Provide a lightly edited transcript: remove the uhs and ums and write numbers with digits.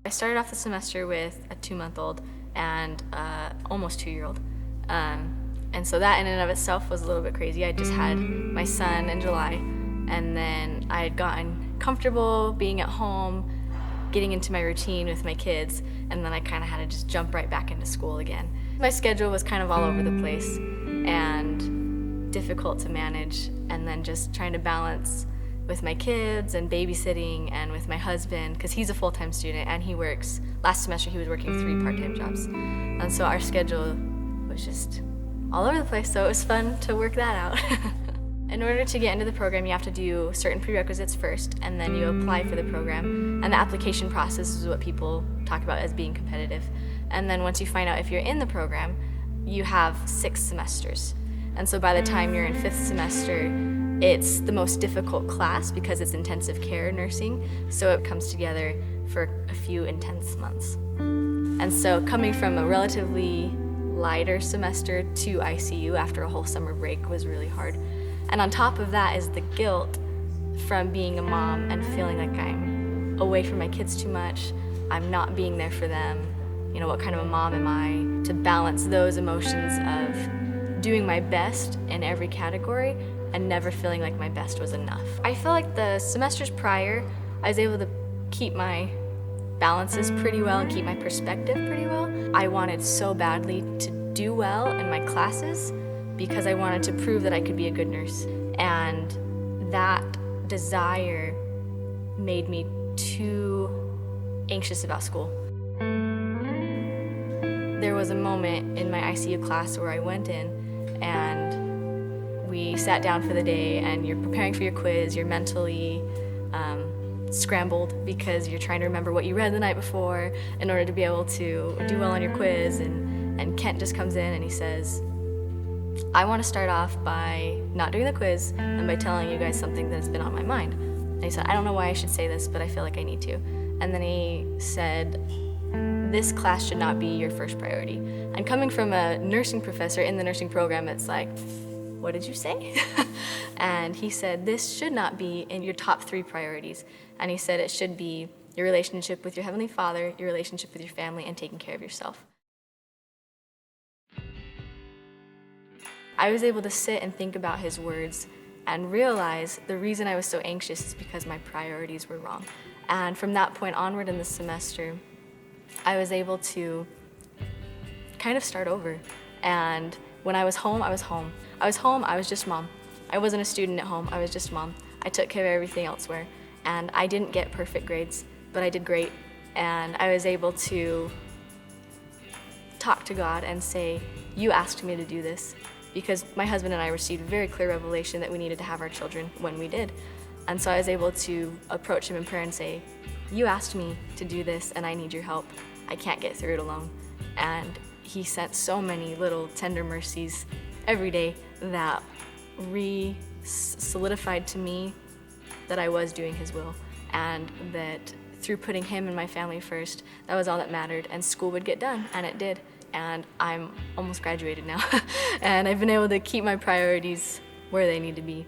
I started off the semester with a 2-month-old and almost 2-year-old. And so that in and of itself was a little bit crazy. I just had my son in July, and then I had gotten comfortable being at home, getting into my routine with my kids, and then I kind of had to just jump right back into school again. My schedule was kind of all over the place and difficult to manage, and then just trying to balance with my kids and babysitting and with my husband, because he's a full-time student and he works. Last semester he was working 3 part-time jobs. And so our schedule was just all over the place, so it was fun to work that out. In order to get into the program, you have to do certain prerequisites first, and then you apply for the program. And the application process is what people talk about as being competitive. And then once you find out if you're in the program, you have 6 semesters. And so by the time you're in 5th semester, it's the most difficult class because it's intensive care nursing, so it comes together for a few intense months. And so coming from a relatively lighter semester to ICU after a whole summer break was really hard. And on top of that is the guilt from being a mom and feeling like I'm away from my kids too much, I'm not being there for them. You know, what kind of a mom am I? To balance those emotions of doing my best in every category and never feeling like my best was enough. I feel like the semesters prior, I was able to keep my balances pretty well and keep my perspective pretty well. I wanted so badly to do well in my classes because I wanted to prove that I could be a good nurse. And that desire made me too anxious about school. There was a moment in my ICU class where I went in and we sat down for the day, and you're preparing for your quiz, you're mentally scrambled because you're trying to remember what you read the night before in order to be able to do well on your quiz, and Kent just comes in and he says, I want to start off by not doing the quiz and by telling you guys something that's been on my mind. And he said, I don't know why I should say this, but I feel like I need to. And then he said, this class should not be your first priority. And coming from a nursing professor in the nursing program, it's like, what did you say? And he said, this should not be in your top 3 priorities. And he said it should be your relationship with your Heavenly Father, your relationship with your family, and taking care of yourself. I was able to sit and think about his words and realize the reason I was so anxious is because my priorities were wrong. And from that point onward in the semester, I was able to kind of start over. And when I was home, I was home. I was home, I was just mom. I wasn't a student at home, I was just mom. I took care of everything elsewhere. And I didn't get perfect grades, but I did great. And I was able to talk to God and say, you asked me to do this. Because my husband and I received a very clear revelation that we needed to have our children when we did. And so I was able to approach him in prayer and say, you asked me to do this and I need your help. I can't get through it alone. And he sent so many little tender mercies every day that solidified to me that I was doing his will, and that through putting him and my family first, that was all that mattered, and school would get done, and it did. And I'm almost graduated now, and I've been able to keep my priorities where they need to be.